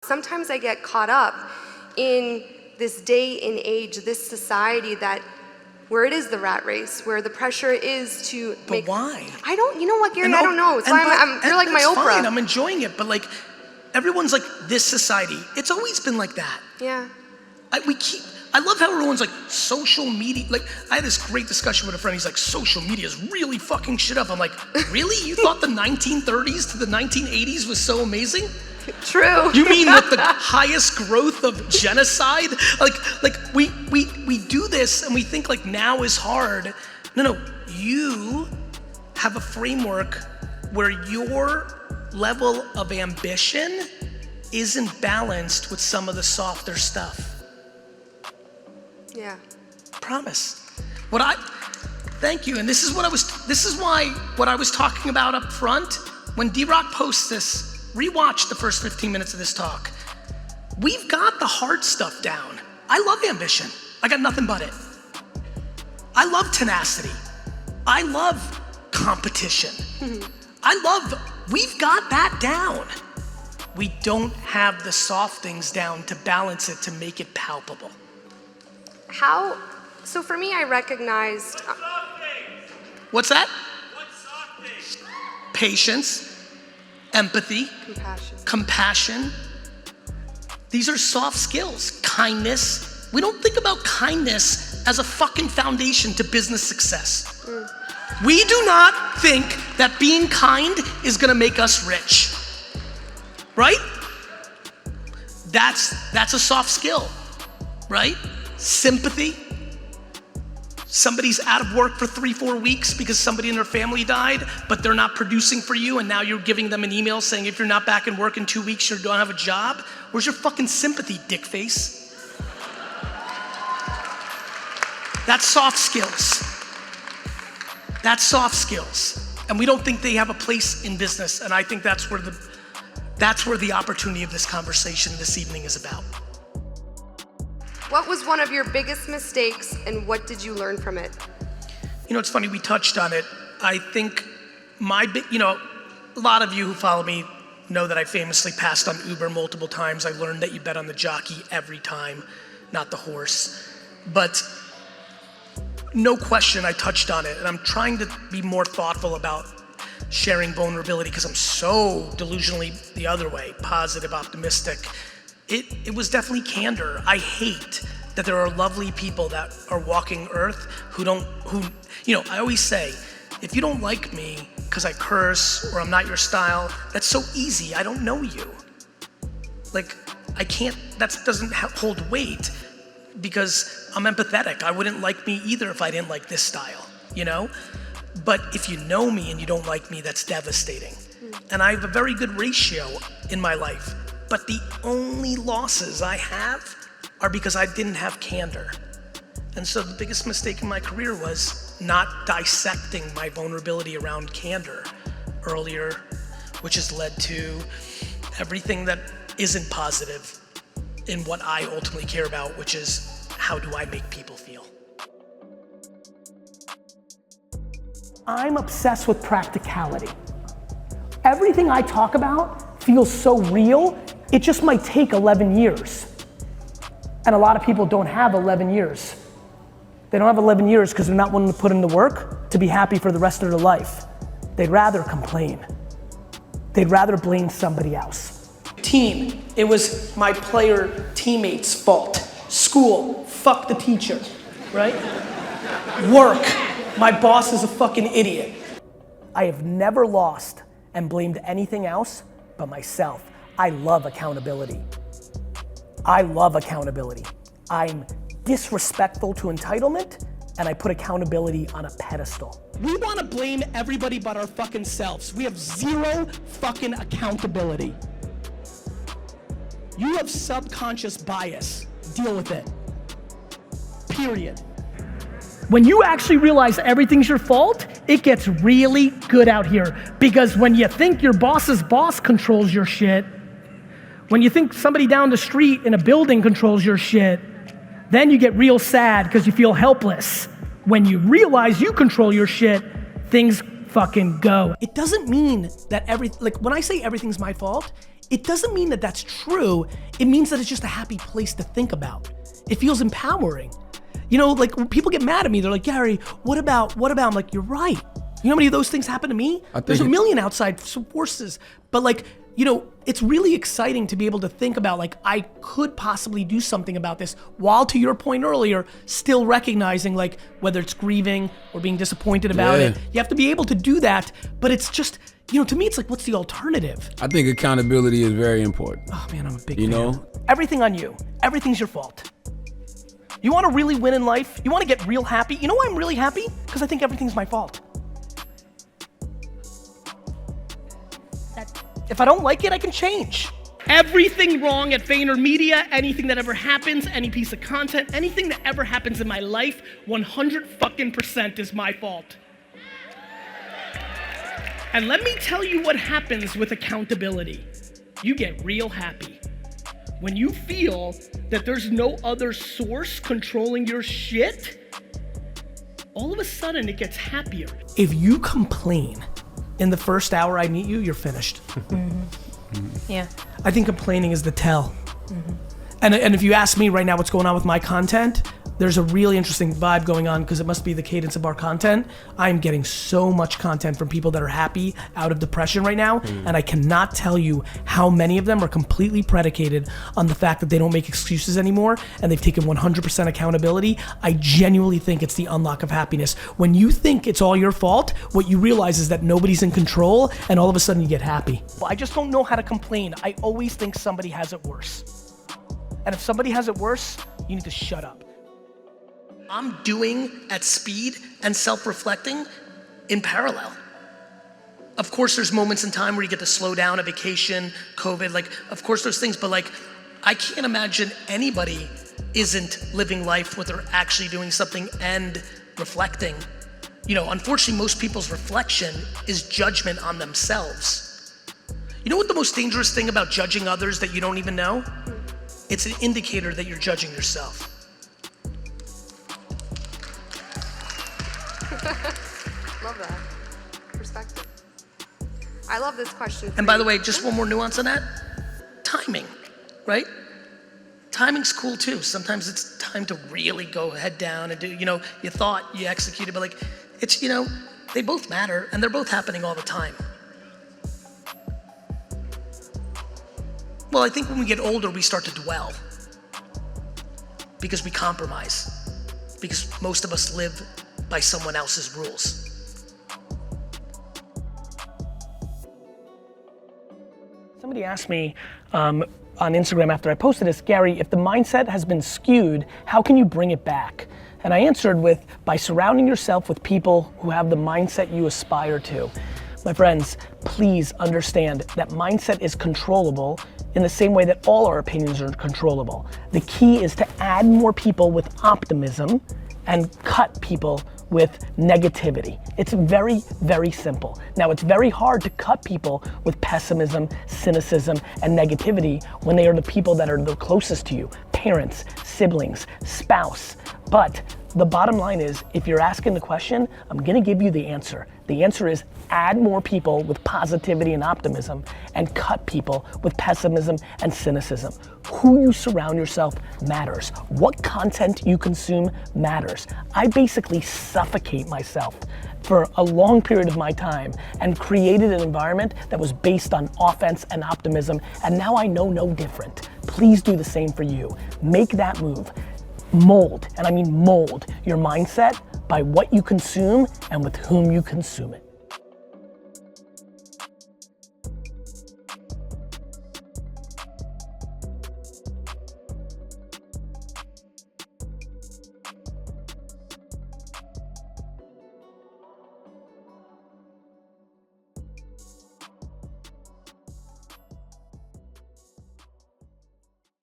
sometimes I get caught up in this day and age, this society where it is the rat race, where the pressure is to make. But why? You know what, Gary, I don't know. So you're like my Oprah. Fine, I'm enjoying it, but like, everyone's like, this society, it's always been like that. Yeah. I love how everyone's like, social media, like, I had this great discussion with a friend, he's like, social media is really fucking shit up. I'm like, really? You thought the 1930s to the 1980s was so amazing? True. You mean with the highest growth of genocide? Like we do this and we think like now is hard. No, you have a framework where your level of ambition isn't balanced with some of the softer stuff. Yeah. Promise. Thank you. And this is why what I was talking about up front, when D-Rock posts this, rewatch the first 15 minutes of this talk. We've got the hard stuff down. I love ambition. I got nothing but it. I love tenacity. I love competition. We've got that down. We don't have the soft things down to balance it, to make it palpable. So for me, I recognized. What's that? Patience. Empathy, compassion. These are soft skills. Kindness. We don't think about kindness as a fucking foundation to business success. We do not think that being kind is gonna make us rich, right? That's a soft skill, right? Sympathy. Somebody's out of work for 3-4 weeks because somebody in their family died, but they're not producing for you, and now you're giving them an email saying if you're not back in work in 2 weeks, you don't have a job. Where's your fucking sympathy, dick face? That's soft skills. That's soft skills. And we don't think they have a place in business, and I think that's where the opportunity of this conversation this evening is about. What was one of your biggest mistakes, and what did you learn from it? You know, it's funny, we touched on it. I think a lot of you who follow me know that I famously passed on Uber multiple times. I learned that you bet on the jockey every time, not the horse. But no question, I touched on it, and I'm trying to be more thoughtful about sharing vulnerability because I'm so delusionally the other way, positive, optimistic. It was definitely candor. I hate that there are lovely people that are walking earth I always say, if you don't like me because I curse or I'm not your style, that's so easy, I don't know you. Like, that doesn't hold weight because I'm empathetic. I wouldn't like me either if I didn't like this style, you know? But if you know me and you don't like me, that's devastating. And I have a very good ratio in my life. But the only losses I have are because I didn't have candor. And so the biggest mistake in my career was not dissecting my vulnerability around candor earlier, which has led to everything that isn't positive in what I ultimately care about, which is how do I make people feel? I'm obsessed with practicality. Everything I talk about feels so real. It just might take 11 years. And a lot of people don't have 11 years. They don't have 11 years because they're not willing to put in the work to be happy for the rest of their life. They'd rather complain. They'd rather blame somebody else. Team, it was my player teammates' fault. School, fuck the teacher, right? Work, my boss is a fucking idiot. I have never lost and blamed anything else but myself. I love accountability. I'm disrespectful to entitlement, and I put accountability on a pedestal. We want to blame everybody but our fucking selves. We have zero fucking accountability. You have subconscious bias. Deal with it. Period. When you actually realize everything's your fault, it gets really good out here. Because when you think your boss's boss controls your shit, when you think somebody down the street in a building controls your shit, then you get real sad because you feel helpless. When you realize you control your shit, things fucking go. It doesn't mean that when I say everything's my fault, it doesn't mean that that's true. It means that it's just a happy place to think about. It feels empowering. You know, like when people get mad at me, they're like, Gary, what about? I'm like, you're right. You know how many of those things happen to me? There's a million outside forces, but like, you know, it's really exciting to be able to think about like, I could possibly do something about this while, to your point earlier, still recognizing like whether it's grieving or being disappointed about it. You have to be able to do that, but it's just, you know, to me, it's like, what's the alternative? I think accountability is very important. Oh man, I'm a big fan. You know? Everything on you. Everything's your fault. You wanna really win in life? You wanna get real happy? You know why I'm really happy? Because I think everything's my fault. If I don't like it, I can change. Everything wrong at VaynerMedia, anything that ever happens, any piece of content, anything that ever happens in my life, 100% is my fault. And let me tell you what happens with accountability. You get real happy. When you feel that there's no other source controlling your shit, all of a sudden it gets happier. If you complain in the first hour I meet you, you're finished. Yeah. I think complaining is the tell. And if you ask me right now what's going on with my content, there's a really interesting vibe going on because it must be the cadence of our content. I'm getting so much content from people that are happy out of depression right now, and I cannot tell you how many of them are completely predicated on the fact that they don't make excuses anymore and they've taken 100% accountability. I genuinely think it's the unlock of happiness. When you think it's all your fault, what you realize is that nobody's in control, and all of a sudden you get happy. Well, I just don't know how to complain. I always think somebody has it worse. And if somebody has it worse, you need to shut up. I'm doing at speed and self-reflecting in parallel. Of course, there's moments in time where you get to slow down, a vacation, COVID, like, of course there's things, but like, I can't imagine anybody isn't living life where they're actually doing something and reflecting. You know, unfortunately, most people's reflection is judgment on themselves. You know what the most dangerous thing about judging others that you don't even know? It's an indicator that you're judging yourself. Love that perspective. I love this question. And by the way, just one more nuance on that. Timing, right? Timing's cool too. Sometimes it's time to really go head down and do, you know, you thought you executed, but like, it's, you know, they both matter and they're both happening all the time. Well, I think when we get older, we start to dwell because we compromise, because most of us live by someone else's rules. Somebody asked me on Instagram after I posted this, Gary, if the mindset has been skewed, how can you bring it back? And I answered with, by surrounding yourself with people who have the mindset you aspire to. My friends, please understand that mindset is controllable in the same way that all our opinions are controllable. The key is to add more people with optimism and cut people with negativity. It's very, very simple. Now, it's very hard to cut people with pessimism, cynicism, and negativity when they are the people that are the closest to you, parents, siblings, spouse. But the bottom line is, if you're asking the question, I'm gonna give you the answer. The answer is add more people with positivity and optimism and cut people with pessimism and cynicism. Who you surround yourself matters. What content you consume matters. I basically suffocate myself for a long period of my time and created an environment that was based on offense and optimism, and now I know no different. Please do the same for you. Make that move. Mold, and I mean mold, your mindset by what you consume and with whom you consume it.